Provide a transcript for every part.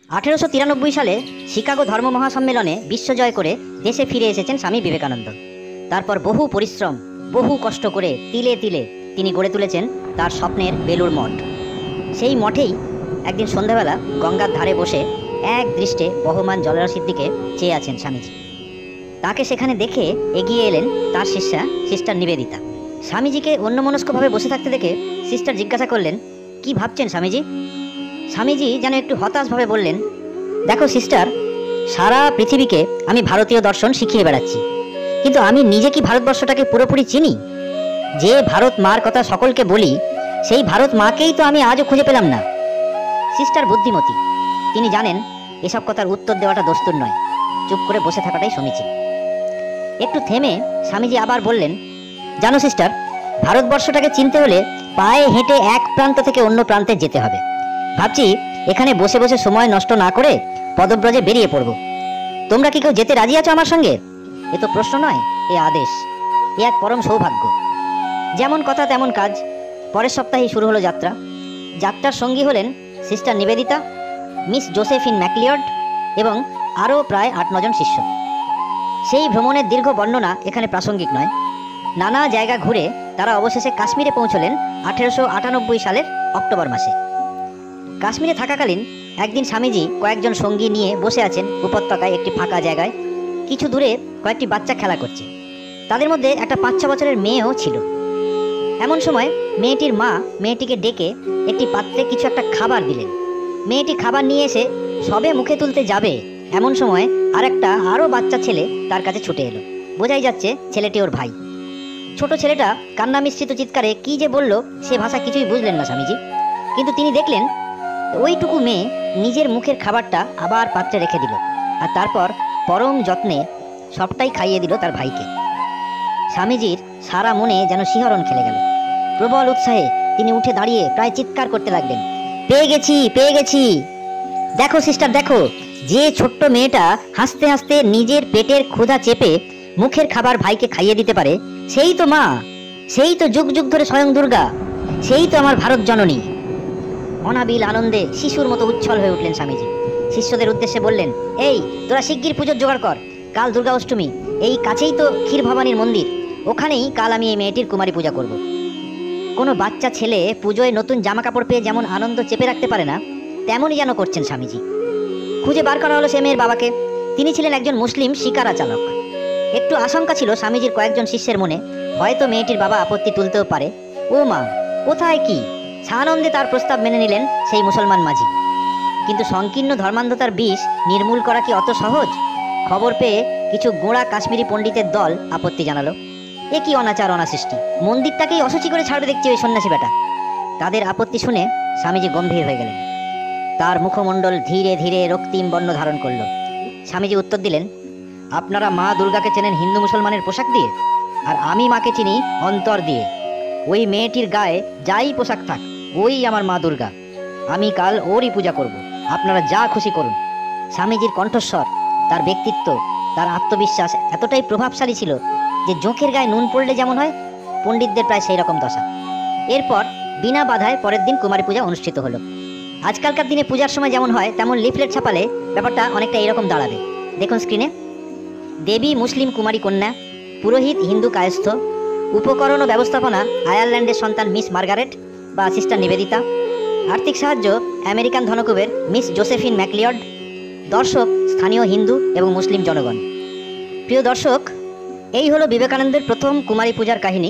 1893 সালে শিকাগো ধর্ম মহাসম্মেলনে বিশ্বজয় করে দেশে ফিরে এসেছেন স্বামী বিবেকানন্দ। তারপর বহু পরিশ্রম, বহু কষ্ট করে তিলে তিলে তিনি গড়ে তুলেছেন তার স্বপ্নের বেলুড় মঠ। সেই মঠেই একদিন সন্ধ্যাবেলা গঙ্গার ধারে বসে এক দৃষ্টে বহমান জলরাশির দিকে চেয়ে আছেন স্বামীজি। তাকে সেখানে দেখে এগিয়ে এলেন তার শিষ্যা সিস্টার নিবেদিতা। স্বামীজিকে অন্যমনস্কভাবে বসে থাকতে দেখে সিস্টার জিজ্ঞাসা করলেন, কি ভাবছেন স্বামীজি? স্বামীজি যেন একটু হতাশভাবে বললেন, দেখো সিস্টার, সারা পৃথিবীকে আমি ভারতীয় দর্শন শিখিয়ে বেড়াচ্ছি, কিন্তু আমি নিজে কি ভারতবর্ষটাকে পুরোপুরি চিনি? যে ভারত মার কথা সকলকে বলি, সেই ভারত মাকেই তো আমি আজও খুঁজে পেলাম না। সিস্টার বুদ্ধিমতী, তিনি জানেন এসব কথার উত্তর দেওয়াটা দস্তুর নয়, চুপ করে বসে থাকাটাই সমীচীন। একটু থেমে স্বামীজি আবার বললেন, জানো সিস্টার, ভারতবর্ষটাকে চিনতে হলে পায়ে হেঁটে এক প্রান্ত থেকে অন্য প্রান্তে যেতে হবে। ভাবছি এখানে বসে বসে সময় নষ্ট না করে পদব্রজে বেরিয়ে পড়ব। তোমরা কি কেউ যেতে রাজি আছো আমার সঙ্গে? এ তো প্রশ্ন নয়, এ আদেশ, এ এক পরম সৌভাগ্য। যেমন কথা তেমন কাজ। পরের সপ্তাহেই শুরু হলো যাত্রা। যাত্রার সঙ্গী হলেন সিস্টার নিবেদিতা, মিস জোসেফিন ম্যাকলিয়ড এবং আরও প্রায় 8-9 জন শিষ্য। সেই ভ্রমণের দীর্ঘ বর্ণনা এখানে প্রাসঙ্গিক নয়। নানা জায়গা ঘুরে তারা অবশেষে কাশ্মীরে পৌঁছলেন 1898 সালের অক্টোবর মাসে। কাশ্মীরে থাকাকালীন একদিন স্বামীজি কয়েকজন সঙ্গী নিয়ে বসে আছেন উপত্যকায় একটি ফাঁকা জায়গায়। কিছু দূরে কয়েকটি বাচ্চা খেলা করছে, তাদের মধ্যে একটা 5-6 বছরের মেয়েও ছিল। এমন সময় মেয়েটির মা মেয়েটিকে ডেকে একটি পাত্রে কিছু একটা খাবার দিলেন। মেয়েটি খাবার নিয়ে এসে সবে মুখে তুলতে যাবে, এমন সময় আরও বাচ্চা ছেলে তার কাছে ছুটে এলো। বোঝাই যাচ্ছে ছেলেটি ওর ভাই। ছোট ছেলেটা কান্না মিশ্রিত চিৎকারে কি যে বলল সে ভাষা কিছুই বুঝলেন না স্বামীজি, কিন্তু তিনি দেখলেন ওইটুকু মেয়ে নিজের মুখের খাবারটা আবার পাত্রে রেখে দিল, আর তারপর পরম যত্নে সবটাই খাইয়ে দিল তার ভাইকে। স্বামীজির সারা মনে যেন শিহরণ খেলে গেল। প্রবল উৎসাহে তিনি উঠে দাঁড়িয়ে প্রায় চিৎকার করতে লাগলেন, পেয়ে গেছি, পেয়ে গেছি! দেখো সিস্টার, দেখো, যে ছোট্ট মেয়েটা হাসতে হাসতে নিজের পেটের ক্ষুধা চেপে মুখের খাবার ভাইকে খাইয়ে দিতে পারে, সেই তো মা, সেই তো যুগ যুগ ধরে স্বয়ং দুর্গা, সেই তো আমার ভারত জননী। অনাবিল আনন্দে শিশুর মতো উচ্ছল হয়ে উঠলেন স্বামীজি। শিষ্যদের উদ্দেশ্যে বললেন, এই তোরা শিগগির পুজোর জোগাড় কর, কাল দুর্গা অষ্টমী, এই কাছেই তো ক্ষীর ভবানীর মন্দির, ওখানেই কাল আমি এই মেয়েটির কুমারী পূজা করব। কোনো বাচ্চা ছেলে পুজোয় নতুন জামা কাপড় পেয়ে যেমন আনন্দ চেপে রাখতে পারে না, তেমনই যেন করছেন স্বামীজি। খুঁজে বার করা হলো সে মেয়ের বাবাকে। তিনি ছিলেন একজন মুসলিম শিকারা চালক। একটু আশঙ্কা ছিল স্বামীজির কয়েকজন শিষ্যের মনে, হয়তো মেয়েটির বাবা আপত্তি তুলতেও পারে। ও মা, কোথায় কি! সানন্দে তার প্রস্তাব মেনে নিলেন সেই মুসলমান মাঝি। কিন্তু সংকীর্ণ ধর্মান্ধতার বিষ নির্মূল করা কি অত সহজ? খবর পেয়ে কিছু গোঁড়া কাশ্মীরি পণ্ডিতের দল আপত্তি জানালো। এ কি অনাচার, অনাসৃষ্টি! মন্দিরটাকেই অশুচি করে ছাড়বে দেখছি ওই সন্ন্যাসী বেটা। তাদের আপত্তি শুনে স্বামীজি গম্ভীর হয়ে গেলেন। তার মুখমণ্ডল ধীরে ধীরে রক্তিম বর্ণ ধারণ করল। স্বামীজি উত্তর দিলেন, আপনারা মা দুর্গাকে চেনেন হিন্দু মুসলমানের পোশাক দিয়ে, আর আমি মাকে চিনি অন্তর দিয়ে। ওই মেয়েটির গায়ে যাই পোশাক থাক, ওই আমার মা দুর্গা। আমি কাল ওরই পূজা করব, আপনারা যা খুশি করুন। স্বামীজির কণ্ঠস্বর, তার ব্যক্তিত্ব, তার আত্মবিশ্বাস এতটাই প্রভাবশালী ছিল যে জোঁকের গায়ে নুন পড়লে যেমন হয়, পণ্ডিতদের প্রায় সেই রকম দশা। এরপর বিনা বাধায় পরের দিন কুমারী পূজা অনুষ্ঠিত হলো। আজকালকার দিনে পূজার সময় যেমন হয়, তেমন লিফলেট ছাপালে ব্যাপারটা অনেকটা এইরকম দাঁড়াবে। দেখুন স্ক্রিনে, দেবী মুসলিম কুমারী কন্যা, পুরোহিত হিন্দু কায়স্থ, উপকরণ ও ব্যবস্থাপনা আয়ারল্যান্ডের সন্তান মিস মার্গারেট বা সিস্টার নিবেদিতা, আর্থিক সাহায্য আমেরিকান ধনকুবের মিস জোসেফিন ম্যাকলিয়ড, দর্শক স্থানীয় হিন্দু এবং মুসলিম জনগণ। প্রিয় দর্শক, এই হলো বিবেকানন্দের প্রথম কুমারী পূজার কাহিনী,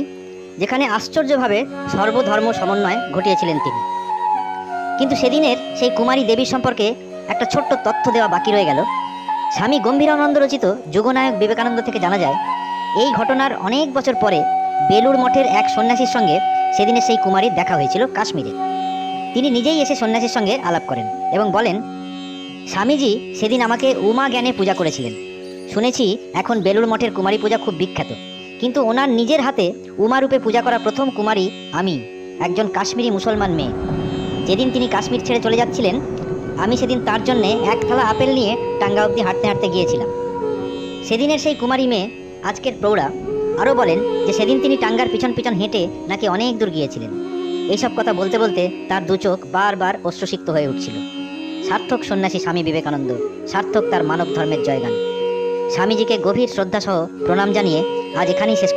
যেখানে আশ্চর্যভাবে সর্বধর্ম সমন্বয় ঘটিয়েছিলেন তিনি। কিন্তু সেদিনের সেই কুমারী দেবীর সম্পর্কে একটা ছোট্ট তথ্য দেওয়া বাকি রয়ে গেল। স্বামী গম্ভীরানন্দ রচিত যুগনায়ক বিবেকানন্দ থেকে জানা যায়, এই ঘটনার অনেক বছর পরে বেলুড় মঠের এক সন্ন্যাসীর সঙ্গে সেদিনে সেই কুমারীর দেখা হয়েছিল কাশ্মীরে। তিনি নিজেই এসে সন্ন্যাসীর সঙ্গে আলাপ করেন এবং বলেন, স্বামীজি সেদিন আমাকে উমা জ্ঞানে পূজা করেছিলেন। শুনেছি এখন বেলুড় মঠের কুমারী পূজা খুব বিখ্যাত, কিন্তু ওনার নিজের হাতে উমা রূপে পূজা করা প্রথম কুমারী আমি, একজন কাশ্মীরি মুসলমান মেয়ে। যেদিন তিনি কাশ্মীর ছেড়ে চলে যাচ্ছিলেন, আমি সেদিন তার জন্যে এক থালা আপেল নিয়ে টাঙ্গা অবধি হাঁটতে হাঁটতে গিয়েছিলাম। সেদিনের সেই কুমারী মেয়ে আজকের প্রৌঢ়া আরও বলেন যে সেদিন তিনি টাঙ্গার পিছন পিছন হেঁটে নাকি অনেক দূর গিয়েছিলেন। এইসব কথা বলতে বলতে তার দু চোখ বারবার অশ্রুসিক্ত হয়ে উঠছিল। সার্থক সন্ন্যাসী স্বামী বিবেকানন্দ, সার্থক তার মানব ধর্মের জয়গান। স্বামীজিকে গভীর শ্রদ্ধা সহ প্রণাম জানিয়ে আজ এখানেই শেষ